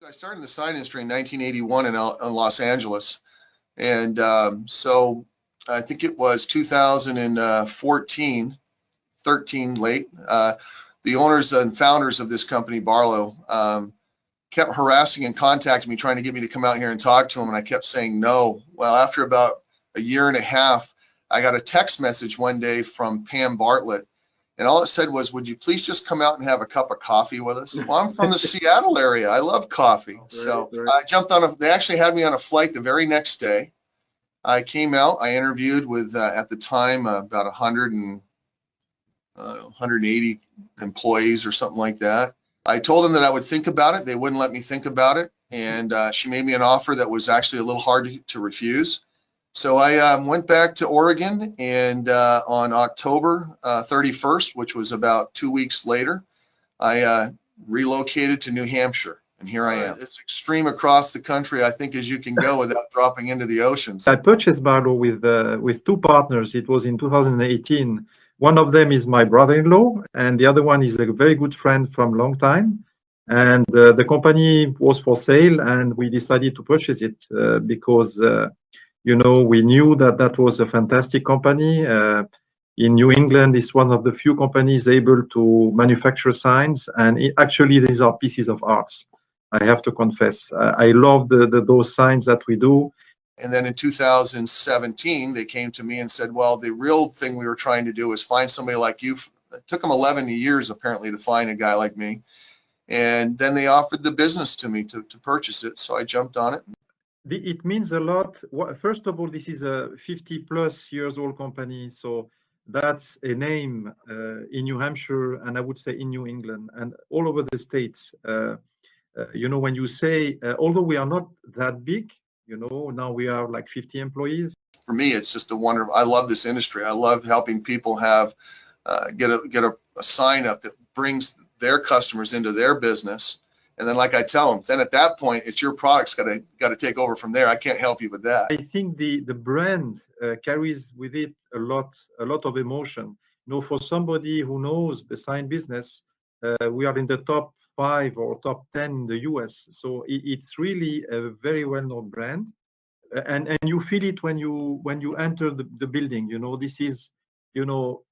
I started in the sign industry in 1981 in Los Angeles. And so I think it was 2014, 13 late. The owners and founders of this company, Barlow, kept harassing and contacting me, trying to get me to come out here and talk to them. And I kept saying no. Well, after about a year and a half, I got a text message one day from Pam Bartlett. And all it said was, would you please just come out and have a cup of coffee with us? Well, I'm from the Seattle area. I love coffee. So I jumped on they actually had me on a flight the very next day. I came out, I interviewed with, at the time, about 180 employees or something like that. I told them that I would think about it. They wouldn't let me think about it. And she made me an offer that was actually a little hard to refuse. So I went back to Oregon, and on October 31st, which was about 2 weeks later, I relocated to New Hampshire, and here I am. It's extreme across the country, I think, as you can go without dropping into the oceans. I purchased Barlow with two partners. It was in 2018. One of them is my brother-in-law, and the other one is a very good friend from a long time. And the company was for sale, and we decided to purchase it because you know, we knew that that was a fantastic company. In New England, it's one of the few companies able to manufacture signs, and actually these are pieces of arts. I have to confess, I love those signs that we do. And then in 2017, they came to me and said, well, the real thing we were trying to do is find somebody like you. It took them 11 years, apparently, to find a guy like me. And then they offered the business to me to purchase it. So I jumped on it. It means a lot. First of all, this is a 50+ years old company. So that's a name in New Hampshire, and I would say in New England and all over the States. You know, when you say, although we are not that big, you know, now we are like 50 employees. For me, it's just a wonderful, I love this industry. I love helping people have, get a sign up that brings their customers into their business. And then, like I tell them, then at that point, it's your product's got to take over from there. I can't help you with that. I think the brand carries with it a lot of emotion. You know, for somebody who knows the sign business, we are in the top 5 or top 10 in the US. So it's really a very well-known brand, and you feel it when you enter the building. You know, this is, you know,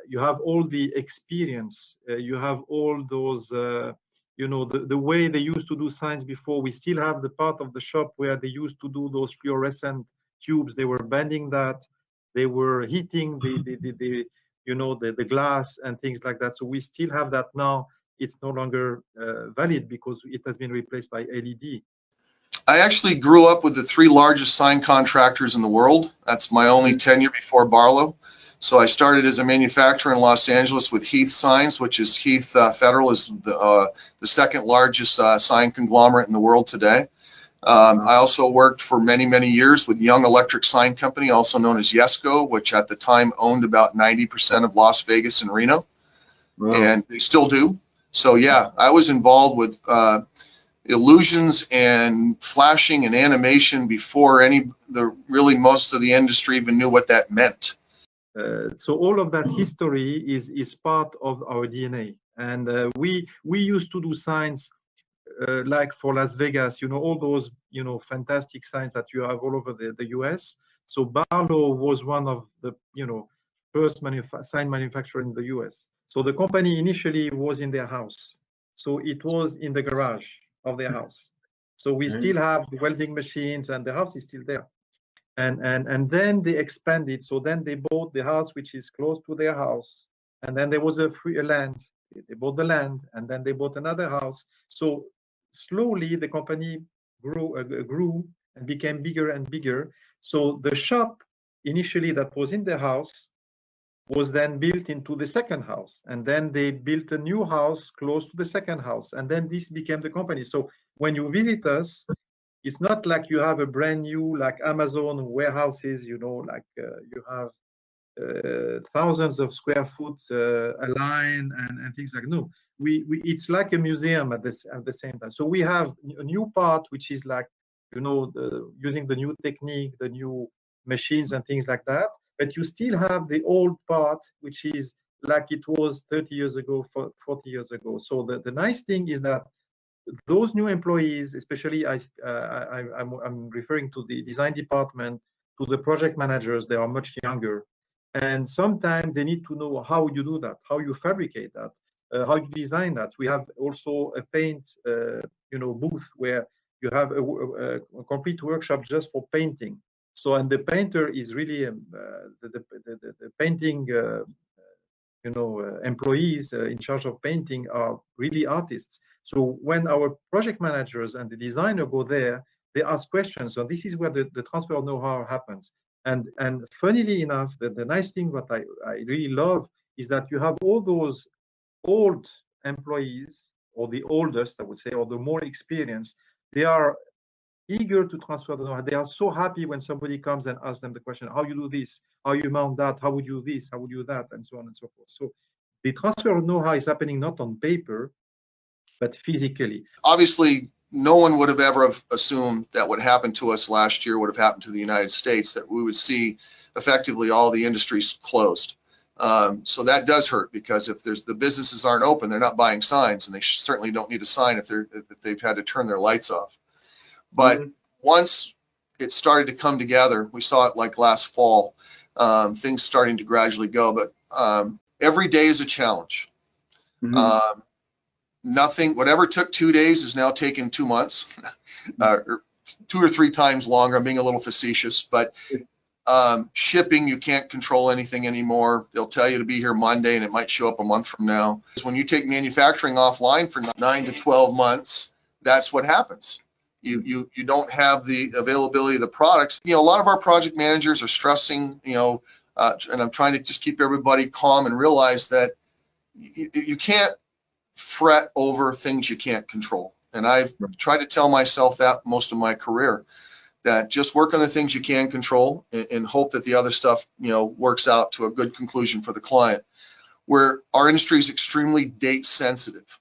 you have all the experience. You have all those. You know, the way they used to do signs before. We still have the part of the shop where they used to do those fluorescent tubes. They were bending that. They were heating the you know, the glass and things like that. So we still have that now. It's no longer valid because it has been replaced by LED. I actually grew up with the 3 largest sign contractors in the world. That's my only tenure before Barlow. So I started as a manufacturer in Los Angeles with Heath Signs, which is Heath Federal is the second largest sign conglomerate in the world today. I also worked for many, many years with Young Electric Sign Company, also known as Yesco, which at the time owned about 90% of Las Vegas and Reno. Wow. And they still do. So yeah, I was involved with illusions and flashing and animation before really most of the industry even knew what that meant. So all of that history is part of our DNA, and we used to do signs like for Las Vegas, you know, all those, you know, fantastic signs that you have all over the US. So Barlow was one of the, you know, first sign manufacturer in the US. So the company initially was in their house, so it was in the garage of their house. So we still have the welding machines, and the house is still there. And then they expanded. So then they bought the house, which is close to their house. And then there was a free land. They bought the land, and then they bought another house. So slowly the company grew and became bigger and bigger. So the shop initially that was in the house was then built into the second house. And then they built a new house close to the second house. And then this became the company. So when you visit us, it's not like you have a brand new, like Amazon warehouses, you know, like you have thousands of square foot a line and things like. No, it's like a museum at the same time. So we have a new part which is like, you know, using the new technique, the new machines and things like that. But you still have the old part which is like it was 30 years ago, 40 years ago. So the nice thing is that those new employees, especially I'm referring to the design department, to the project managers, they are much younger. And sometimes they need to know how you do that, how you fabricate that, how you design that. We have also a paint, booth where you have a complete workshop just for painting. So, and the painter is really the painting, employees in charge of painting are really artists. So when our project managers and the designer go there, they ask questions. So this is where the transfer of know-how happens. And funnily enough, the nice thing what I really love is that you have all those old employees, or the oldest, I would say, or the more experienced. They are eager to transfer the know-how. They are so happy when somebody comes and asks them the question, how you do this, how you mount that, how would you do this, how would you do that, and so on and so forth. So the transfer of know-how is happening not on paper, but physically. Obviously, no one would have ever have assumed that what happened to us last year would have happened to the United States, that we would see effectively all the industries closed. So that does hurt, because if the businesses aren't open, they're not buying signs, and they certainly don't need a sign if they've had to turn their lights off. But once it started to come together, we saw it like last fall, things starting to gradually go. But every day is a challenge. Nothing, whatever took 2 days is now taking 2 months, or 2 or 3 times longer. I'm being a little facetious, but shipping, you can't control anything anymore. They'll tell you to be here Monday, and it might show up a month from now. When you take manufacturing offline for 9 to 12 months, that's what happens. You don't have the availability of the products. A lot of our project managers are stressing, and I'm trying to just keep everybody calm and realize that you can't fret over things you can't control. And I've tried to tell myself that most of my career, that just work on the things you can control and hope that the other stuff, works out to a good conclusion for the client. Where our industry is extremely date sensitive.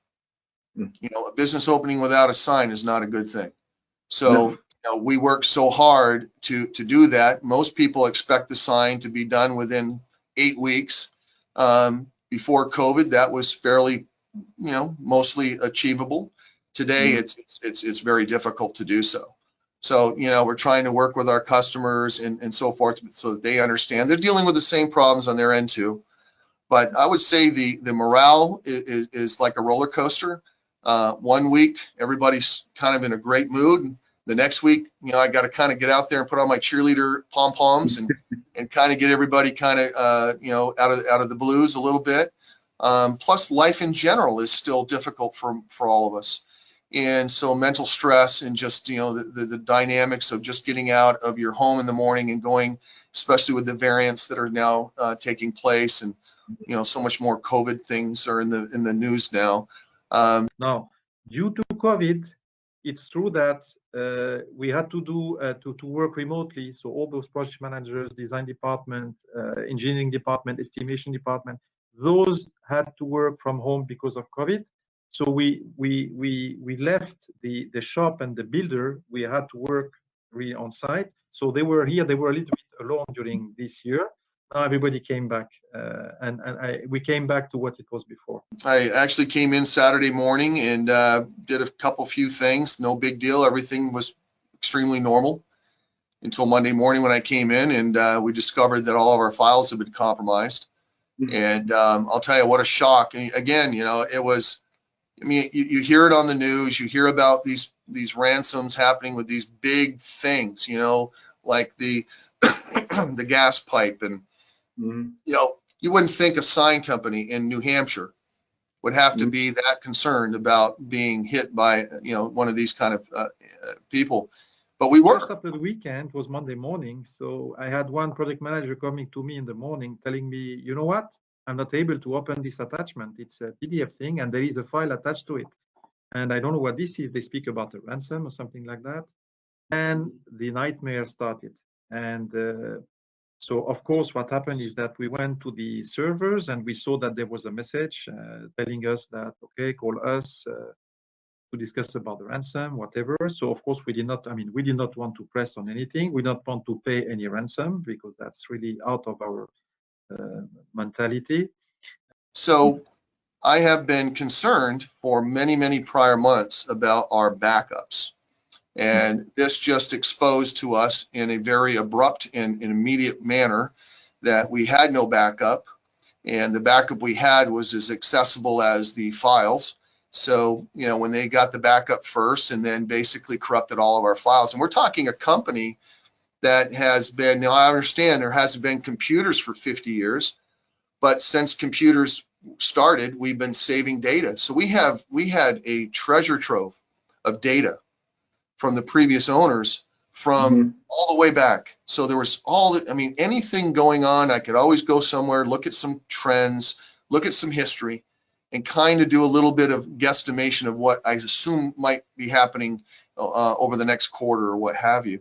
A business opening without a sign is not a good thing. So we work so hard to do that. Most people expect the sign to be done within 8 weeks. Before COVID, that was fairly, mostly achievable. Today, it's very difficult to do so. So, we're trying to work with our customers and so forth, so that they understand they're dealing with the same problems on their end too. But I would say the morale is like a roller coaster. 1 week, everybody's kind of in a great mood. The next week, I got to kind of get out there and put on my cheerleader pom-poms and kind of get everybody kind of, out of the blues a little bit. Plus, life in general is still difficult for all of us. And so mental stress and just, the dynamics of just getting out of your home in the morning and going, especially with the variants that are now taking place, and, so much more COVID things are in the news now. Now, due to COVID, it's true that we had to do to work remotely. So all those project managers, design department, engineering department, estimation department, those had to work from home because of COVID. So we left the shop and the builder. We had to work really on site. So they were here. They were a little bit alone during this year. Now everybody came back, and we came back to what it was before. I actually came in Saturday morning and did a few things. No big deal. Everything was extremely normal until Monday morning when I came in, and we discovered that all of our files had been compromised. And I'll tell you what a shock. And again, it was. I mean, you hear it on the news. You hear about these ransoms happening with these big things. Like the the gas pipe, and you wouldn't think a sign company in New Hampshire would have to be that concerned about being hit by one of these kind of people, but we were. Just after the weekend was Monday morning, so I had one project manager coming to me in the morning telling me, you know what, I'm not able to open this attachment. It's a PDF thing, and there is a file attached to it, and I don't know what this is. They speak about a ransom or something like that, and the nightmare started. And so, of course, what happened is that we went to the servers and we saw that there was a message telling us that, okay, call us to discuss about the ransom, whatever. So, of course, we did not want to press on anything. We don't want to pay any ransom because that's really out of our mentality. So I have been concerned for many, many prior months about our backups. And this just exposed to us in a very abrupt and immediate manner that we had no backup. And the backup we had was as accessible as the files. So, when they got the backup first and then basically corrupted all of our files. And we're talking a company that has been, now I understand there hasn't been computers for 50 years, but since computers started, we've been saving data. So we had a treasure trove of data from the previous owners from all the way back. So there was anything going on. I could always go somewhere, look at some trends, look at some history, and kind of do a little bit of guesstimation of what I assume might be happening over the next quarter or what have you.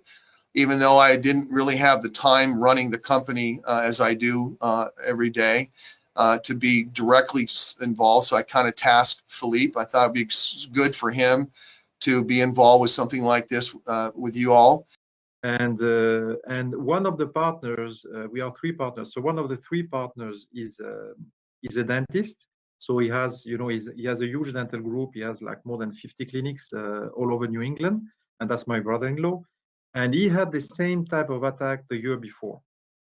Even though I didn't really have the time running the company as I do every day to be directly involved. So I kind of tasked Philippe. I thought it'd be good for him to be involved with something like this with you all. And one of the partners, we are three partners. So one of the three partners is a dentist. So he has, he has a huge dental group. He has like more than 50 clinics all over New England, and that's my brother-in-law. And he had the same type of attack the year before.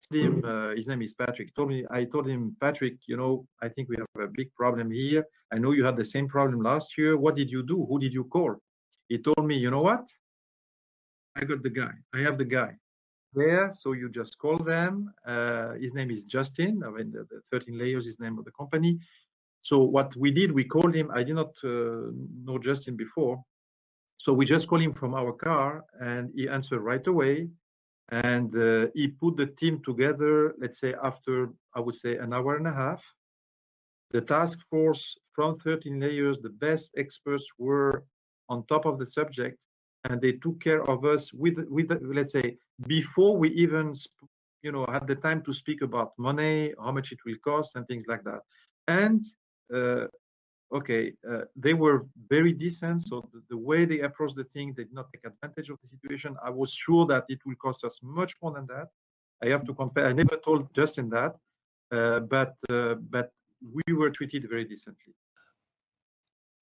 His name is Patrick. I told him, Patrick, I think we have a big problem here. I know you had the same problem last year. What did you do? Who did you call? He told me, you know what? I got the guy. I have the guy there. So you just call them. His name is Justin. I mean, the 13 Layers is the name of the company. So what we did, we called him. I did not know Justin before. So we just called him from our car, and he answered right away. And he put the team together, let's say after, I would say, an hour and a half. The task force from 13 Layers, the best experts were on top of the subject, and they took care of us with let's say, before we even, had the time to speak about money, how much it will cost, and things like that. And they were very decent. So the way they approached the thing, they did not take advantage of the situation. I was sure that it will cost us much more than that. I have to compare. I never told Justin that, but we were treated very decently.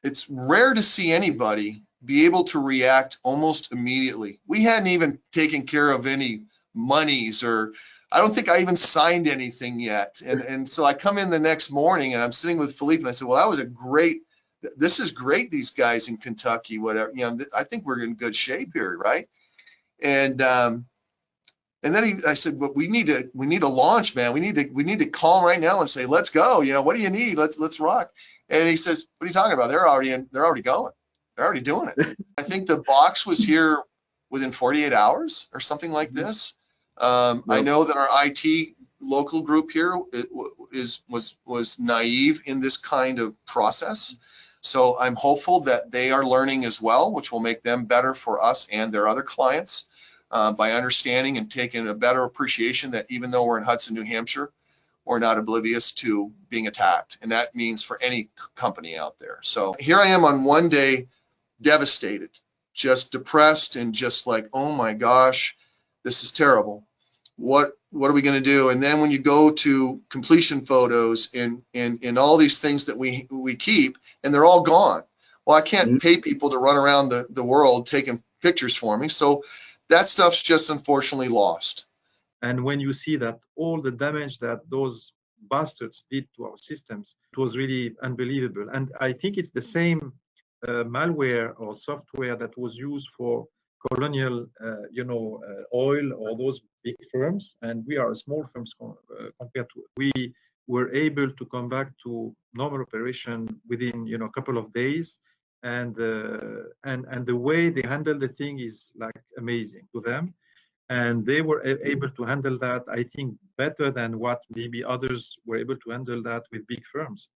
It's rare to see anybody be able to react almost immediately. We hadn't even taken care of any monies, or I don't think I even signed anything yet. And so I come in the next morning and I'm sitting with Philippe and I said, well, this is great. These guys in Kentucky, whatever, I think we're in good shape here. Right. And then I said, well, we need to launch, man. We need to call him right now and say, let's go. What do you need? Let's rock. And he says, what are you talking about? They're already going. They're already doing it. I think the box was here within 48 hours or something like this. I know that our IT local group here was naive in this kind of process. So I'm hopeful that they are learning as well, which will make them better for us and their other clients by understanding and taking a better appreciation that even though we're in Hudson, New Hampshire, we're not oblivious to being attacked. And that means for any company out there. So here I am on one day, devastated, just depressed, and just like, oh my gosh, this is terrible. What are we going to do? And then when you go to completion photos and all these things that we keep, and they're all gone. Well, I can't pay people to run around the world taking pictures for me. So that stuff's just unfortunately lost. And when you see that all the damage that those bastards did to our systems, it was really unbelievable. And I think it's the same malware or software that was used for Colonial, Oil, or those big firms. And we are a small firms compared to. We were able to come back to normal operation within, a couple of days. And the way they handle the thing is like amazing to them. And they were able to handle that, I think, better than what maybe others were able to handle that with big firms.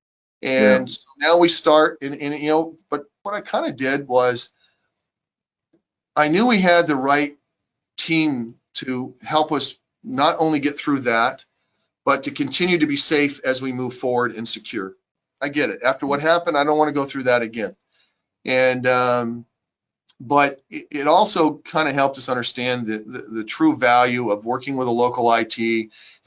And so now we start, but what I kind of did was I knew we had the right team to help us not only get through that, but to continue to be safe as we move forward and secure. I get it. After what happened, I don't want to go through that again. And but it also kind of helped us understand the true value of working with a local IT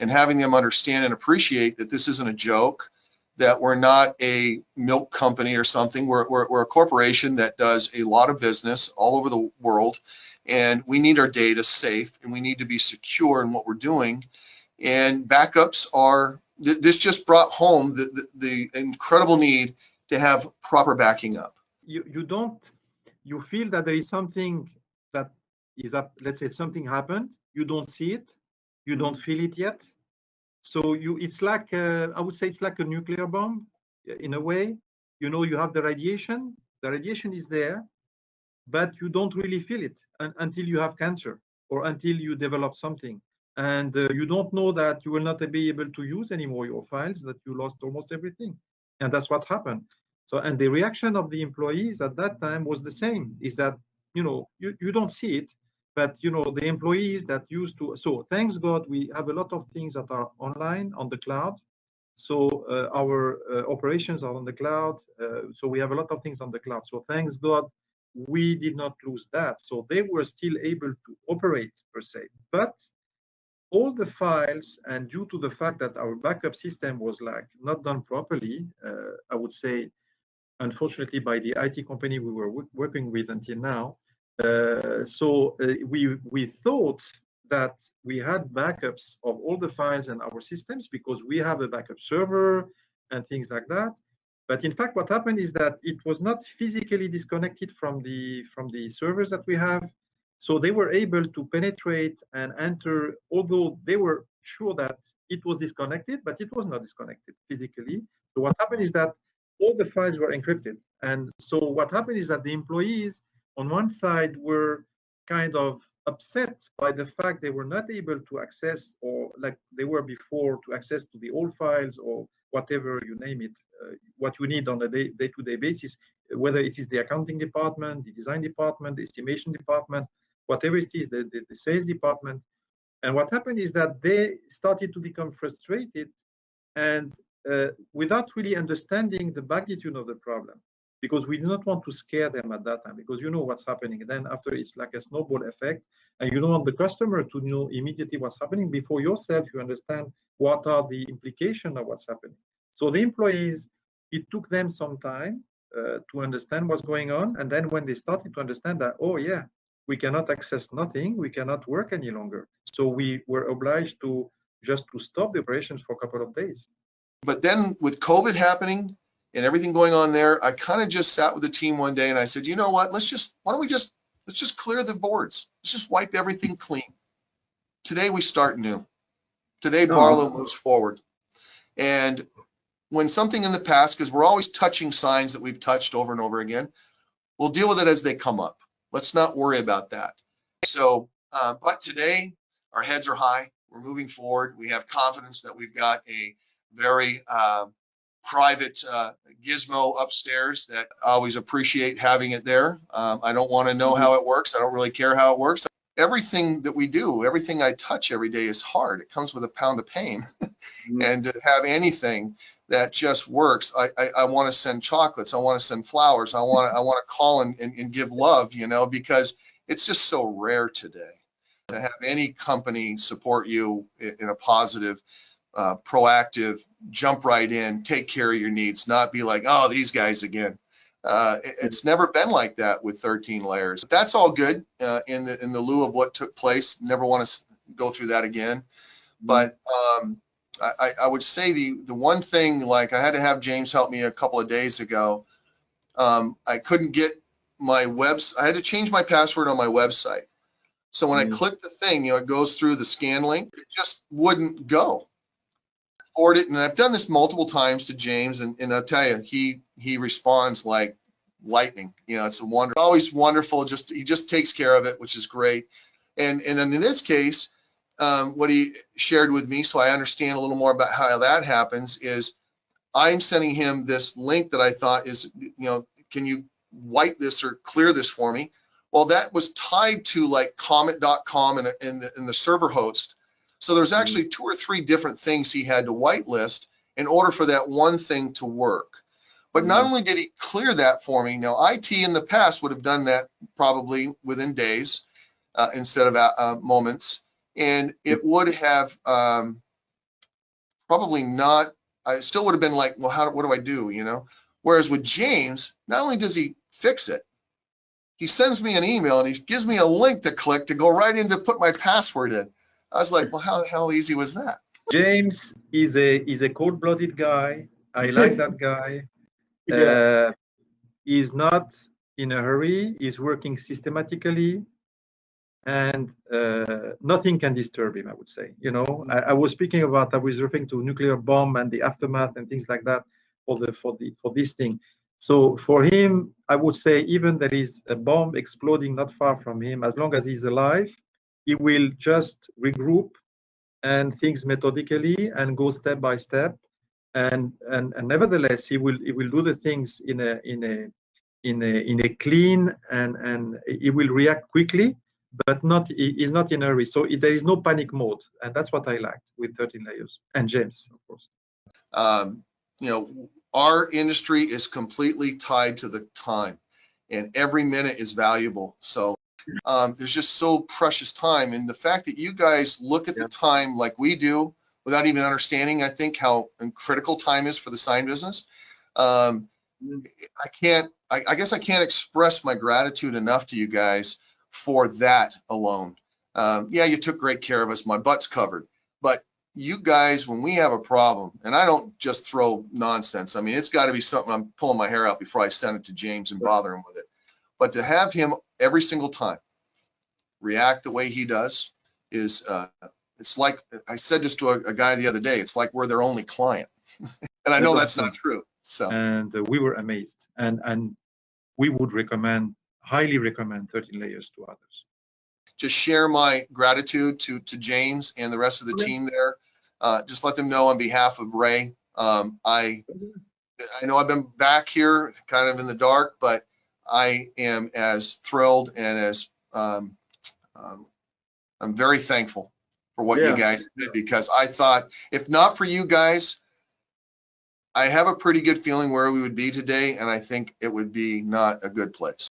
and having them understand and appreciate that this isn't a joke, that we're not a milk company or something. We're a corporation that does a lot of business all over the world, and we need our data safe, and we need to be secure in what we're doing. And backups are, this just brought home the incredible need to have proper backing up. You feel that there is something that is up, let's say something happened, you don't see it, you don't feel it yet. So it's like, I would say it's like a nuclear bomb in a way. You know, you have the radiation is there, but you don't really feel it until you have cancer or until you develop something. And you don't know that you will not be able to use anymore your files, that you lost almost everything. And that's what happened. So, and the reaction of the employees at that time was the same, is that, you know, you don't see it, but, you know, the employees that used to, so thanks God, we have a lot of things that are online on the cloud. So our operations are on the cloud. So we have a lot of things on the cloud. So thanks God, we did not lose that. So they were still able to operate per se, but all the files, and due to the fact that our backup system was like not done properly, I would say, unfortunately, by the IT company we were working with until now. We thought that we had backups of all the files and our systems because we have a backup server and things like that. But in fact, what happened is that it was not physically disconnected from the servers that we have. So they were able to penetrate and enter, although they were sure that it was disconnected, but it was not disconnected physically. So what happened is that all the files were encrypted. And so what happened is that the employees on one side were kind of upset by the fact they were not able to access, or like they were before, to access to the old files or whatever you name it, what you need on a day-to-day basis, whether it is the accounting department, the design department, the estimation department, whatever it is, the sales department. And what happened is that they started to become frustrated and without really understanding the magnitude of the problem, because we do not want to scare them at that time, because you know what's happening. And then after, it's like a snowball effect, and you don't want the customer to know immediately what's happening before yourself you understand what are the implications of what's happening. So the employees, it took them some time to understand what's going on. And then when they started to understand that, oh yeah, we cannot access nothing, we cannot work any longer. So we were obliged to just to stop the operations for a couple of days. But then with COVID happening and everything going on there, I kind of just sat with the team one day and I said, you know what, let's just clear the boards. Let's just wipe everything clean. Today we start new. Today Barlow moves forward. And when something in the past, because we're always touching signs that we've touched over and over again, we'll deal with it as they come up. Let's not worry about that. So, but today our heads are high. We're moving forward. We have confidence that we've got a very private gizmo upstairs that I always appreciate having it there. I don't want to know how it works. I don't really care how it works. Everything that we do, everything I touch every day is hard. It comes with a pound of pain. And to have anything that just works, I want to send chocolates. I want to send flowers. I want to call and give love, you know, because it's just so rare today to have any company support you in a positive, proactive, jump right in, take care of your needs, not be like, oh, these guys again. It's never been like that with 13 layers. That's all good in the lieu of what took place. Never want to go through that again. But I would say the one thing, like I had to have James help me a couple of days ago. I couldn't get my I had to change my password on my website. So when I clicked the thing, you know, it goes through the scan link. It just wouldn't go. Forward it, and I've done this multiple times to James, and I'll tell you, he responds like lightning. You know, it's always wonderful. He just takes care of it, which is great. And in this case, what he shared with me, so I understand a little more about how that happens, is I'm sending him this link that I thought is, you know, can you wipe this or clear this for me? Well, that was tied to like Comet.com in the server host. So there's actually 2 or 3 different things he had to whitelist in order for that one thing to work. But not only did he clear that for me, now IT in the past would have done that probably within days instead of moments. And it would have probably not I still would have been like, well, what do I do? You know? Whereas with James, not only does he fix it, he sends me an email and he gives me a link to click to go right in to put my password in. I was like, well, how the hell easy was that? James is a cold-blooded guy. I like that guy. Yeah. He's not in a hurry. He's working systematically, and nothing can disturb him, I would say. You know, I was speaking about, I was referring to nuclear bomb and the aftermath and things like that for this thing. So for him, I would say even there is a bomb exploding not far from him, as long as he's alive, he will just regroup and things methodically and go step by step. And nevertheless, he will do the things in a clean, and he will react quickly, but he's not in a hurry. So there is no panic mode, and that's what I liked with 13 Layers and James, of course. You know, our industry is completely tied to the time, and every minute is valuable. So there's just so precious time, and the fact that you guys look at the time like we do without even understanding, I think, how critical time is for the sign business. I guess I can't express my gratitude enough to you guys for that alone. Yeah, you took great care of us. My butt's covered. But you guys, when we have a problem, and I don't just throw nonsense. I mean, it's got to be something I'm pulling my hair out before I send it to James and bother him with it. But to have him every single time react the way he does is, it's like, I said this to a guy the other day, it's like we're their only client. And I know that's not true. So. And we were amazed, and we would highly recommend 13 Layers to others. Just share my gratitude to James and the rest of the team there. Just let them know on behalf of Ray. I know I've been back here kind of in the dark, but I am as thrilled and as I'm very thankful for what you guys did, because I thought, if not for you guys, I have a pretty good feeling where we would be today, and I think it would be not a good place.